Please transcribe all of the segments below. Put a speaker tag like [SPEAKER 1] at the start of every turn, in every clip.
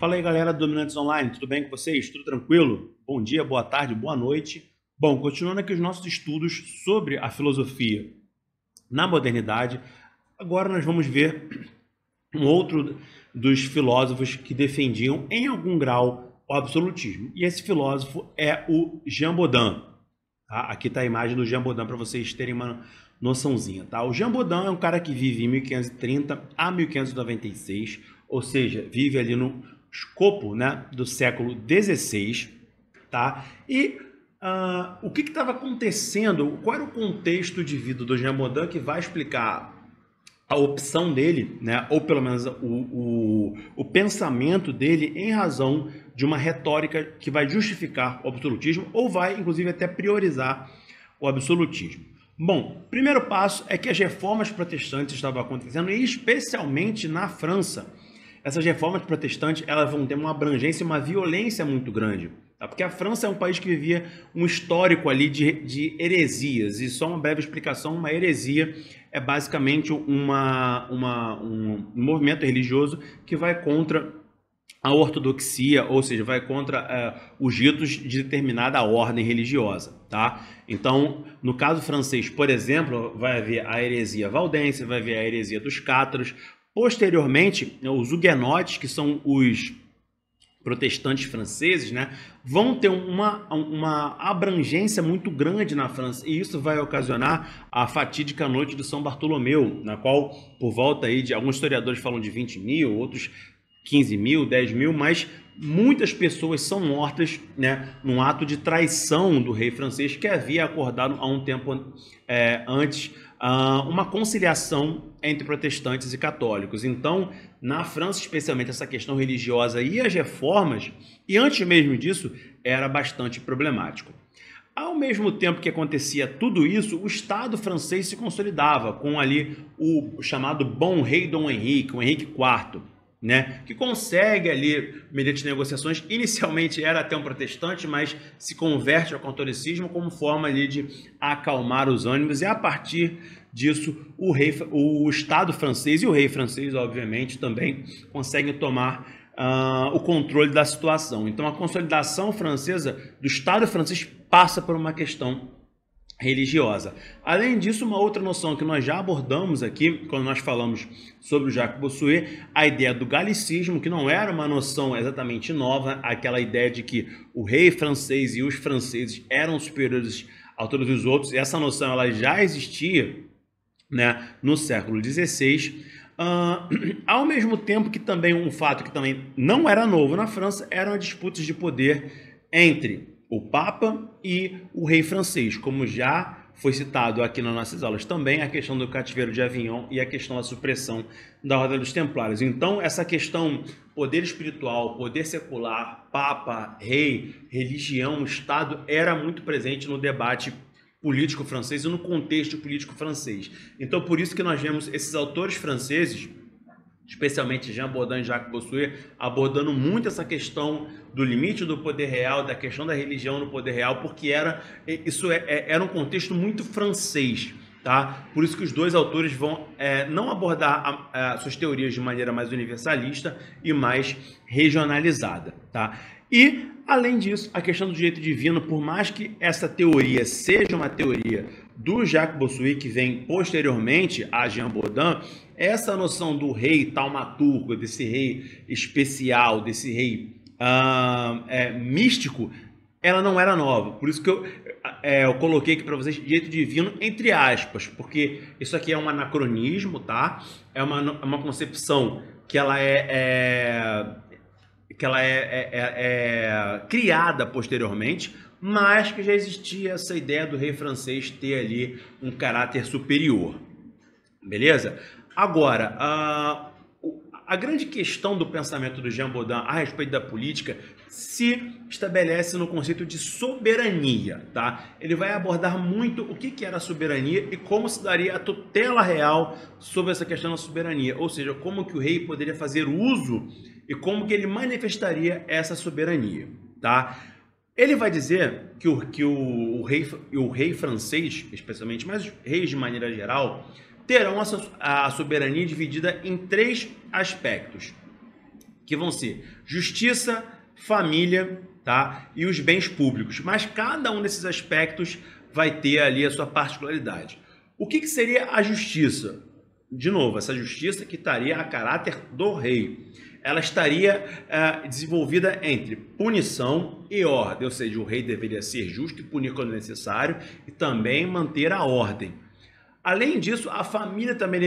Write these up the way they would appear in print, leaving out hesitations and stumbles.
[SPEAKER 1] Fala aí, galera do Dominantes Online, tudo bem com vocês? Tudo tranquilo? Bom dia, boa tarde, boa noite. Bom, continuando aqui os nossos estudos sobre a filosofia na modernidade, agora nós vamos ver um outro dos filósofos que defendiam em algum grau o absolutismo. E esse filósofo é o Jean Bodin. Tá? Aqui está a imagem do Jean Bodin para vocês terem uma noçãozinha. Tá? O Jean Bodin é um cara que vive em 1530 a 1596, ou seja, vive ali no escopo, né, do século XVI, tá? E o que estava acontecendo, qual era o contexto de vida do Jean Bodin que vai explicar a opção dele, né, ou pelo menos o pensamento dele em razão de uma retórica que vai justificar o absolutismo ou vai, inclusive, até priorizar o absolutismo. Bom, primeiro passo é que as reformas protestantes estavam acontecendo, e especialmente na França. Essas reformas protestantes elas vão ter uma abrangência e uma violência muito grande, tá? Porque a França é um país que vivia um histórico ali de heresias, e só uma breve explicação, uma heresia é basicamente um movimento religioso que vai contra a ortodoxia, ou seja, vai contra os ritos de determinada ordem religiosa, tá? Então, no caso francês, por exemplo, vai haver a heresia valdense, vai haver a heresia dos cátaros. Posteriormente, os huguenotes, que são os protestantes franceses, né, vão ter uma abrangência muito grande na França, e isso vai ocasionar a fatídica noite de São Bartolomeu, na qual, por volta aí de alguns historiadores falam de 20 mil, outros 15 mil, 10 mil, mas muitas pessoas são mortas, né, num ato de traição do rei francês, que havia acordado há um tempo antes uma conciliação entre protestantes e católicos. Então, na França, especialmente, essa questão religiosa e as reformas, e antes mesmo disso, era bastante problemático. Ao mesmo tempo que acontecia tudo isso, o Estado francês se consolidava com ali o chamado Bom Rei Dom Henrique, o Henrique IV, né, que consegue ali, mediante negociações, inicialmente era até um protestante, mas se converte ao catolicismo como forma ali de acalmar os ânimos, e a partir disso o Estado francês e o rei francês, obviamente, também conseguem tomar o controle da situação. Então a consolidação francesa do Estado francês passa por uma questão religiosa. Além disso, uma outra noção que nós já abordamos aqui, quando nós falamos sobre o Jacques Bossuet, a ideia do galicismo, que não era uma noção exatamente nova, aquela ideia de que o rei francês e os franceses eram superiores a todos os outros. Essa noção ela já existia, né, no século XVI. Ao mesmo tempo que também um fato que também não era novo na França eram as disputas de poder entre o Papa e o rei francês, como já foi citado aqui nas nossas aulas também, a questão do cativeiro de Avignon e a questão da supressão da Ordem dos Templários. Então, essa questão poder espiritual, poder secular, Papa, rei, religião, Estado, era muito presente no debate político francês e no contexto político francês. Então, por isso que nós vemos esses autores franceses, especialmente Jean Bodin e Jacques Bossuet, abordando muito essa questão do limite do poder real, da questão da religião no poder real, porque era um contexto muito francês, tá? Por isso que os dois autores vão não abordar suas teorias de maneira mais universalista e mais regionalizada, tá? E, além disso, a questão do direito divino, por mais que essa teoria seja uma teoria do Jacques Bossuet, que vem posteriormente a Jean Bodin, essa noção do rei taumaturgo, desse rei especial, desse rei místico, ela não era nova. Por isso que eu coloquei aqui para vocês direito divino entre aspas, porque isso aqui é um anacronismo, tá? É uma concepção que ela é criada posteriormente, mas que já existia essa ideia do rei francês ter ali um caráter superior. Beleza? Agora, a grande questão do pensamento do Jean Bodin a respeito da política se estabelece no conceito de soberania, tá? Ele vai abordar muito o que era soberania e como se daria a tutela real sobre essa questão da soberania, ou seja, como que o rei poderia fazer uso e como que ele manifestaria essa soberania, tá? Ele vai dizer que o rei francês, especialmente, mas os reis de maneira geral, terão a soberania dividida em três aspectos, que vão ser justiça, família, tá? E os bens públicos. Mas cada um desses aspectos vai ter ali a sua particularidade. O que seria a justiça? De novo, essa justiça que estaria a caráter do rei. Ela estaria desenvolvida entre punição e ordem, ou seja, o rei deveria ser justo e punir quando necessário e também manter a ordem. Além disso, a família também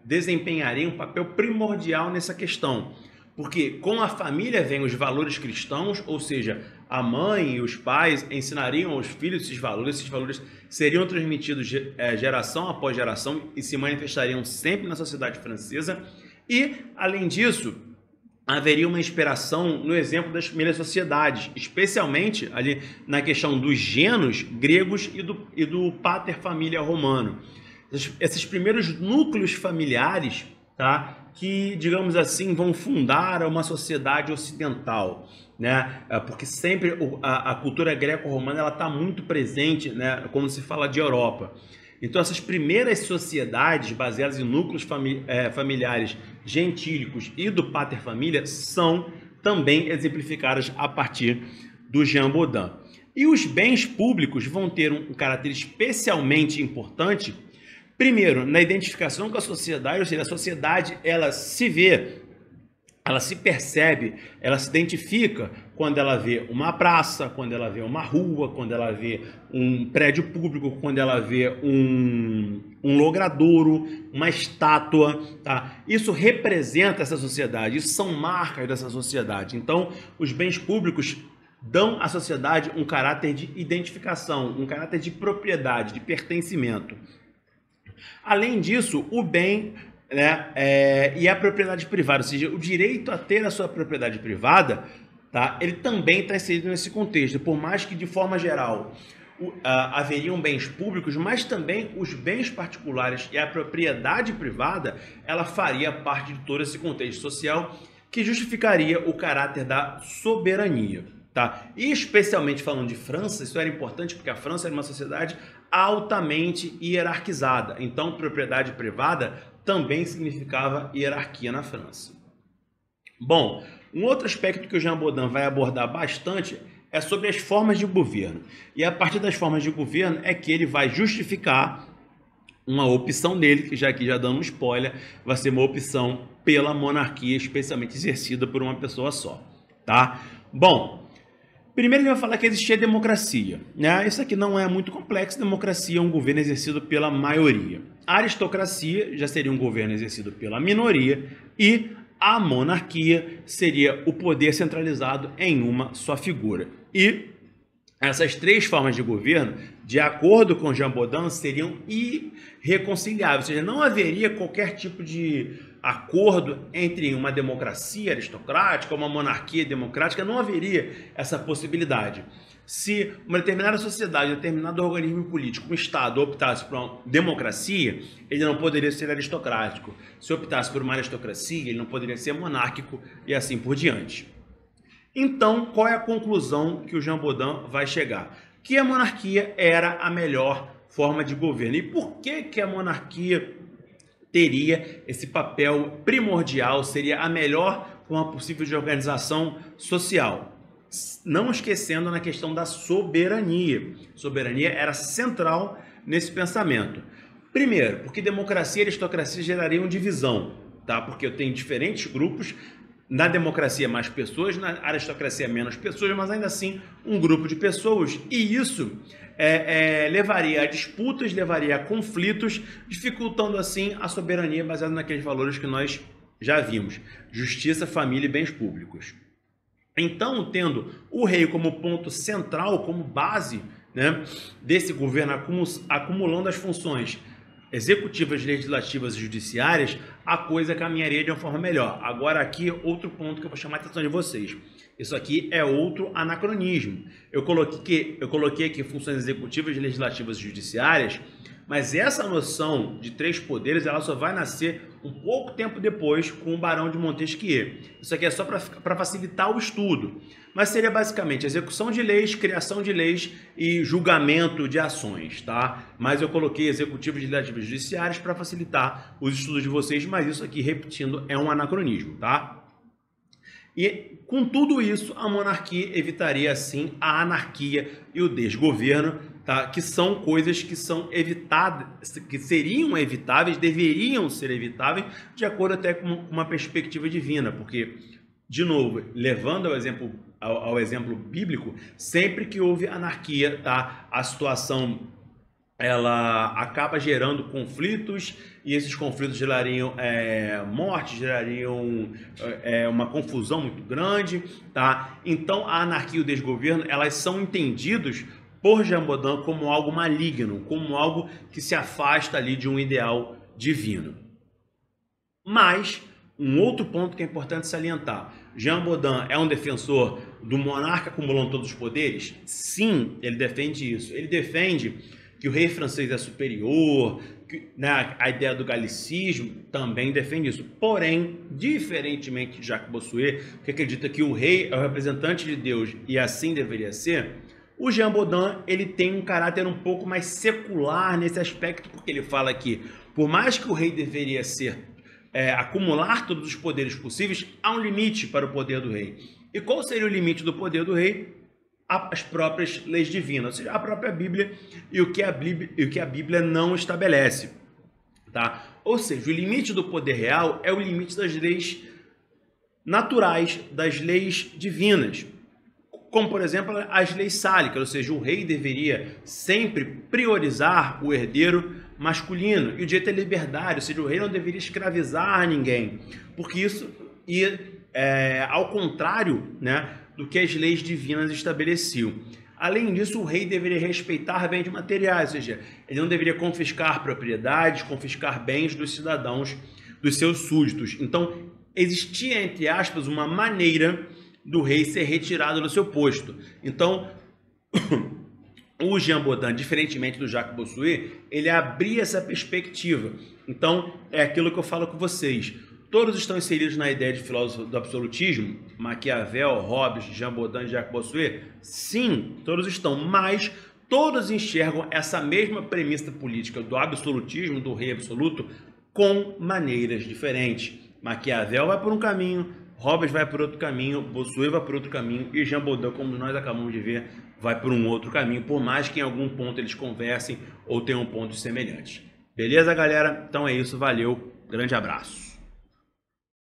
[SPEAKER 1] desempenharia um papel primordial nessa questão, porque com a família vêm os valores cristãos, ou seja, a mãe e os pais ensinariam aos filhos esses valores seriam transmitidos geração após geração e se manifestariam sempre na sociedade francesa. E, além disso, haveria uma inspiração no exemplo das primeiras sociedades, especialmente ali na questão dos gêneros gregos e do pater familia romano. Esses primeiros núcleos familiares, tá, que, digamos assim, vão fundar uma sociedade ocidental, né? Porque sempre a cultura greco-romana ela está muito presente, né, quando se fala de Europa. Então, essas primeiras sociedades baseadas em núcleos familiares gentílicos e do pater família são também exemplificadas a partir do Jean Bodin. E os bens públicos vão ter um caráter especialmente importante, primeiro, na identificação com a sociedade, ou seja, a sociedade ela se vê, ela se percebe, ela se identifica quando ela vê uma praça, quando ela vê uma rua, quando ela vê um prédio público, quando ela vê um logradouro, uma estátua, tá? Isso representa essa sociedade, isso são marcas dessa sociedade. Então, os bens públicos dão à sociedade um caráter de identificação, um caráter de propriedade, de pertencimento. Além disso, o bem, né, e a propriedade privada, ou seja, o direito a ter a sua propriedade privada, tá, ele também está inserido nesse contexto, por mais que de forma geral haveriam bens públicos, mas também os bens particulares e a propriedade privada, ela faria parte de todo esse contexto social que justificaria o caráter da soberania. Tá? E especialmente falando de França, isso era importante porque a França era uma sociedade altamente hierarquizada, então propriedade privada também significava hierarquia na França. Bom, um outro aspecto que o Jean Bodin vai abordar bastante é sobre as formas de governo. E a partir das formas de governo é que ele vai justificar uma opção dele, que já aqui já dando um spoiler, vai ser uma opção pela monarquia, especialmente exercida por uma pessoa só. Tá? Bom, primeiro ele vai falar que existia democracia, né? Isso aqui não é muito complexo, democracia é um governo exercido pela maioria. A aristocracia já seria um governo exercido pela minoria e a monarquia seria o poder centralizado em uma só figura. E essas três formas de governo, de acordo com Jean Bodin, seriam irreconciliáveis, ou seja, não haveria qualquer tipo de acordo entre uma democracia aristocrática, uma monarquia democrática, não haveria essa possibilidade. Se uma determinada sociedade, um determinado organismo político, um Estado, optasse por uma democracia, ele não poderia ser aristocrático. Se optasse por uma aristocracia, ele não poderia ser monárquico e assim por diante. Então, qual é a conclusão que o Jean Bodin vai chegar? Que a monarquia era a melhor forma de governo. E por que a monarquia teria esse papel primordial, seria a melhor forma possível de organização social? Não esquecendo na questão da soberania. Soberania era central nesse pensamento. Primeiro, porque democracia e aristocracia gerariam divisão, tá? Porque eu tenho diferentes grupos, na democracia mais pessoas, na aristocracia menos pessoas, mas ainda assim um grupo de pessoas, e isso levaria a disputas, levaria a conflitos, dificultando assim a soberania baseada naqueles valores que nós já vimos: justiça, família e bens públicos. Então, tendo o rei como ponto central, como base, né, desse governo, acumulando as funções executivas, legislativas e judiciárias, a coisa caminharia de uma forma melhor. Agora aqui, outro ponto que eu vou chamar a atenção de vocês. Isso aqui é outro anacronismo. Eu coloquei aqui funções executivas, legislativas e judiciárias, mas essa noção de três poderes ela só vai nascer um pouco tempo depois com o Barão de Montesquieu. Isso aqui é só para facilitar o estudo, mas seria basicamente execução de leis, criação de leis e julgamento de ações, tá? Mas eu coloquei executivos, legislativos e judiciários para facilitar os estudos de vocês, mas isso aqui, repetindo, é um anacronismo, tá? E com tudo isso, a monarquia evitaria assim a anarquia e o desgoverno, tá? Que são coisas que são evitadas, que seriam evitáveis, deveriam ser evitáveis, de acordo até com uma perspectiva divina, porque, de novo, levando ao exemplo bíblico, sempre que houve anarquia, tá? A situação ela acaba gerando conflitos e esses conflitos gerariam mortes, gerariam uma confusão muito grande, tá? Então a anarquia e o desgoverno, elas são entendidos por Jean Bodin como algo maligno, como algo que se afasta ali de um ideal divino. Mas um outro ponto que é importante salientar: Jean Bodin é um defensor do monarca acumulando todos os poderes? Sim, ele defende isso. Ele defende que o rei francês é superior, né, a ideia do galicismo também defende isso. Porém, diferentemente de Jacques Bossuet, que acredita que o rei é o representante de Deus e assim deveria ser, o Jean Bodin ele tem um caráter um pouco mais secular nesse aspecto, porque ele fala que, por mais que o rei deveria ser acumular todos os poderes possíveis, há um limite para o poder do rei. E qual seria o limite do poder do rei? As próprias leis divinas, ou seja, a própria Bíblia e o que a Bíblia não estabelece, tá? Ou seja, o limite do poder real é o limite das leis naturais, das leis divinas, como, por exemplo, as leis sálicas, ou seja, o rei deveria sempre priorizar o herdeiro masculino e o direito à liberdade, ou seja, o rei não deveria escravizar ninguém, porque isso ia ao contrário, né, do que as leis divinas estabeleciam. Além disso, o rei deveria respeitar bens materiais, ou seja, ele não deveria confiscar propriedades, confiscar bens dos cidadãos, dos seus súditos. Então, existia, entre aspas, uma maneira do rei ser retirado do seu posto. Então, o Jean Bodin, diferentemente do Jacques Bossuet, ele abria essa perspectiva. Então, é aquilo que eu falo com vocês. Todos estão inseridos na ideia de filósofo do absolutismo? Maquiavel, Hobbes, Jean Bodin, Jacques Bossuet? Sim, todos estão, mas todos enxergam essa mesma premissa política do absolutismo, do rei absoluto, com maneiras diferentes. Maquiavel vai por um caminho, Hobbes vai por outro caminho, Bossuet vai por outro caminho e Jean Bodin, como nós acabamos de ver, vai por um outro caminho, por mais que em algum ponto eles conversem ou tenham pontos semelhantes. Beleza, galera? Então é isso, valeu, grande abraço.